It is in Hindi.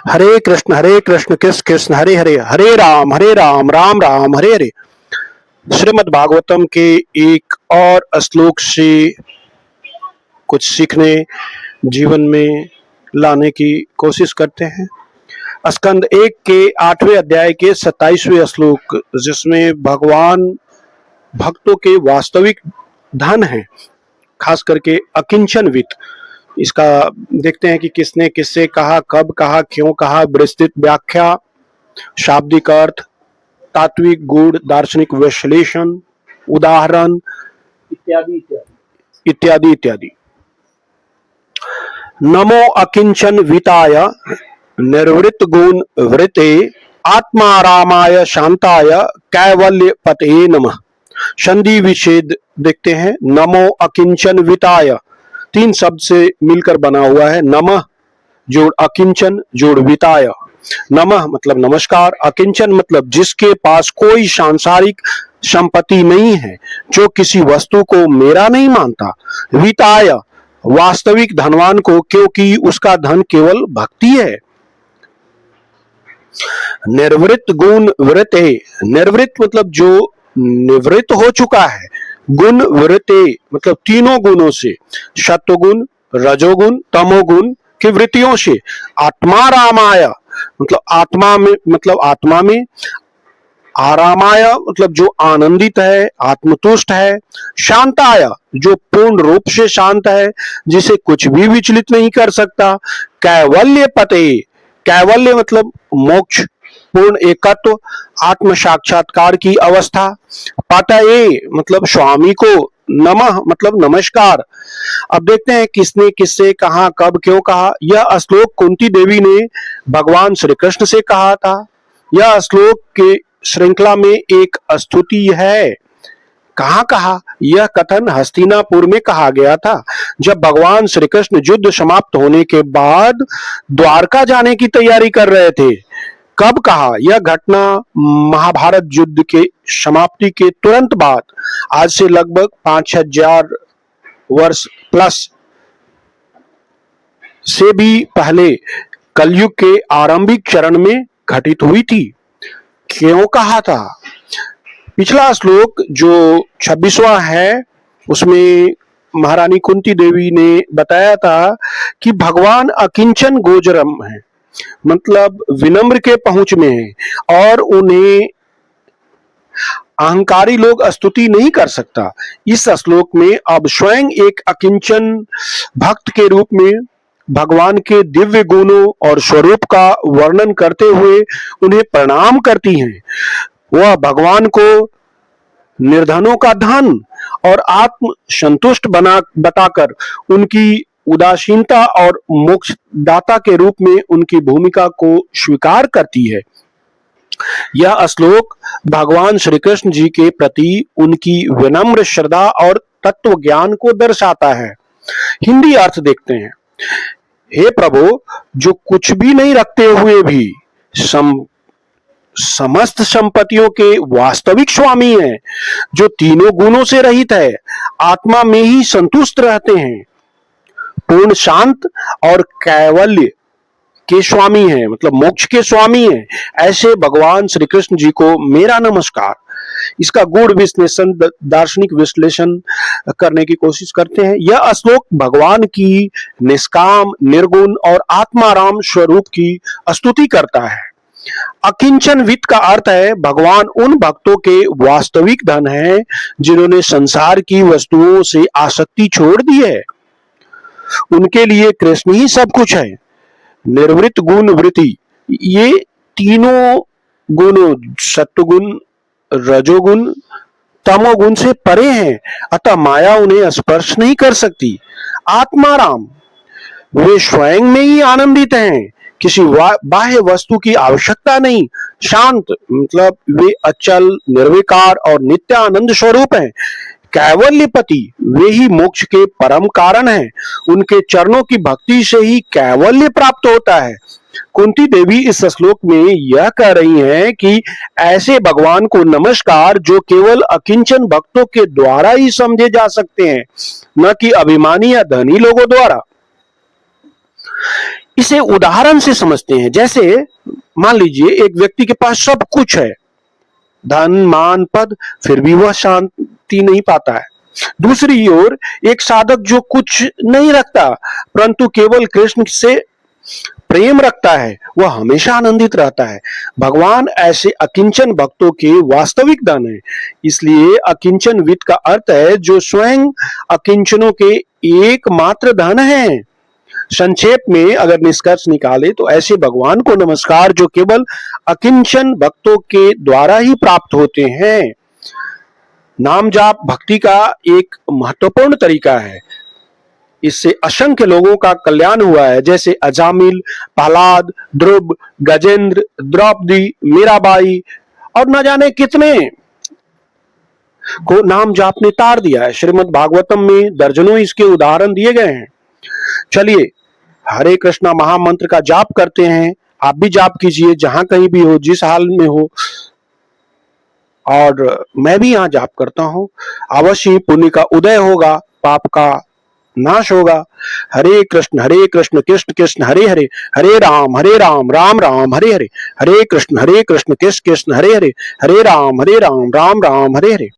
हरे कृष्ण कृष्ण कृष्ण हरे हरे, हरे राम राम राम हरे हरे। श्रीमद् भागवतम के एक और श्लोक से कुछ सीखने, जीवन में लाने की कोशिश करते हैं। स्कंद 1 के 8वें अध्याय के 27वें श्लोक, जिसमें भगवान भक्तों के वास्तविक धन है, खास करके अकिंचन वित्त। इसका देखते हैं कि किसने किससे कहा, कब कहा, क्यों कहा, विस्तृत व्याख्या, शाब्दिक अर्थ, तात्विक गुण, दार्शनिक विश्लेषण, उदाहरण इत्यादि इत्यादि इत्यादि इत्यादि। नमो अकिंचन विताय निर्वृत्त गुण वृते आत्मारामाय शांताय कैवल्य पते नमः। संधि विच्छेद देखते हैं। नमो अकिंचन विताय 3 शब्द से मिलकर बना हुआ है। नमः जोड़ अकिंचन जोड़ विताय। नमः मतलब नमस्कार, अकिंचन मतलब जिसके पास कोई सांसारिक संपत्ति नहीं है, जो किसी वस्तु को मेरा नहीं मानता। विताय वास्तविक धनवान को, क्योंकि उसका धन केवल भक्ति है। निर्वृत्त गुण वृते, निर्वृत्त मतलब जो निवृत्त हो चुका है। गुण वृते मतलब तीनों गुणों से, सत्वगुण, रजोगुण, तमोगुण की वृत्तियों से। आत्मा रामाय मतलब आत्मा में, आरामाय मतलब जो आनंदित है, आत्मतुष्ट है। शांताय जो पूर्ण रूप से शांत है, जिसे कुछ भी विचलित नहीं कर सकता। कैवल्य पते, कैवल्य मतलब मोक्ष, पूर्ण एकत्व, आत्म साक्षात्कार की अवस्था। पतये मतलब स्वामी को, नमः मतलब नमस्कार। अब देखते हैं किसने किससे कहा, कब क्यों कहा। यह श्लोक कुंती देवी ने भगवान श्री कृष्ण से कहा था। यह श्लोक के श्रृंखला में एक स्तुति है। कहाँ कहा? यह कथन हस्तिनापुर में कहा गया था, जब भगवान श्री कृष्ण युद्ध समाप्त होने के बाद द्वारका जाने की तैयारी कर रहे थे। कब कहा? यह घटना महाभारत युद्ध के समाप्ति के तुरंत बाद, आज से लगभग 5000 वर्ष प्लस से भी पहले, कलयुग के आरंभिक चरण में घटित हुई थी। क्यों कहा था? पिछला श्लोक जो 26वां है, उसमें महारानी कुंती देवी ने बताया था कि भगवान अकिंचन गोचरम है, मतलब विनम्र के पहुंच में है और उन्हें अहंकारी लोग स्तुति नहीं कर सकता। इस श्लोक में अब स्वयं एक अकिंचन भक्त के रूप में भगवान के दिव्य गुणों और स्वरूप का वर्णन करते हुए उन्हें प्रणाम करती हैं। वह भगवान को निर्धनों का धन और आत्म संतुष्ट बताकर उनकी उदासीनता और मोक्षदाता के रूप में उनकी भूमिका को स्वीकार करती है। यह श्लोक भगवान श्री कृष्ण जी के प्रति उनकी विनम्र श्रद्धा और तत्व ज्ञान को दर्शाता है। हिंदी अर्थ देखते हैं। हे प्रभु, जो कुछ भी नहीं रखते हुए भी समस्त संपत्तियों के वास्तविक स्वामी हैं, जो तीनों गुणों से रहित है, आत्मा में ही संतुष्ट रहते हैं, पूर्ण शांत और कैवल्य के स्वामी हैं, मतलब मोक्ष के स्वामी हैं, ऐसे भगवान श्री कृष्ण जी को मेरा नमस्कार। इसका गूढ़ विश्लेषण, दार्शनिक विश्लेषण करने की कोशिश करते हैं। यह श्लोक भगवान की निष्काम, निर्गुण और आत्माराम स्वरूप की स्तुति करता है। अकिंचन वित्त का अर्थ है भगवान उन भक्तों के वास्तविक धन है, जिन्होंने संसार की वस्तुओं से आसक्ति छोड़ दी है। उनके लिए कृष्ण ही सब कुछ है। निर्वृत्त गुण वृत्ति, ये तीनों गुण सत्वगुण, रजोगुण, तमोगुण से परे हैं, अतः माया उन्हें स्पर्श नहीं कर सकती। आत्माराम, वे स्वयं में ही आनंदित हैं, किसी बाह्य वस्तु की आवश्यकता नहीं। शांत मतलब वे अचल, निर्विकार और नित्य आनंद स्वरूप हैं। कैवल्यपति, वे ही मोक्ष के परम कारण हैं। उनके चरणों की भक्ति से ही कैवल्य प्राप्त होता है। कुंती देवी इस श्लोक में यह कह रही हैं कि ऐसे भगवान को नमस्कार, जो केवल अकिंचन भक्तों के द्वारा ही समझे जा सकते हैं, न कि अभिमानी या धनी लोगों द्वारा। इसे उदाहरण से समझते हैं। जैसे मान लीजिए एक व्यक्ति के पास सब कुछ है, धन मान पद, फिर भी वह शांति नहीं पाता है। दूसरी ओर एक साधक जो कुछ नहीं रखता परंतु केवल कृष्ण से प्रेम रखता है, वह हमेशा आनंदित रहता है। भगवान ऐसे अकिंचन भक्तों के वास्तविक धन है। इसलिए अकिंचन वित्त का अर्थ है जो स्वयं अकिंचनों के एकमात्र धन है। संक्षेप में अगर निष्कर्ष निकाले तो ऐसे भगवान को नमस्कार जो केवल अकिंचन भक्तों के द्वारा ही प्राप्त होते हैं। नाम जाप भक्ति का एक महत्वपूर्ण तरीका है। इससे असंख्य लोगों का कल्याण हुआ है, जैसे अजामिल, प्रहलाद, ध्रुव, गजेंद्र, द्रौपदी, मीराबाई और न जाने कितने को नाम जाप ने तार दिया है। श्रीमद् भागवतम में दर्जनों इसके उदाहरण दिए गए हैं। चलिए हरे कृष्णा महामंत्र का जाप करते हैं। आप भी जाप कीजिए, जहां कहीं भी हो, जिस हाल में हो। और मैं भी यहाँ जाप करता हूं। अवश्य ही पुण्य का उदय होगा, पाप का नाश होगा। हरे कृष्ण कृष्ण कृष्ण हरे हरे, हरे राम राम राम हरे हरे, हरे कृष्ण कृष्ण कृष्ण हरे हरे, हरे राम राम राम हरे हरे।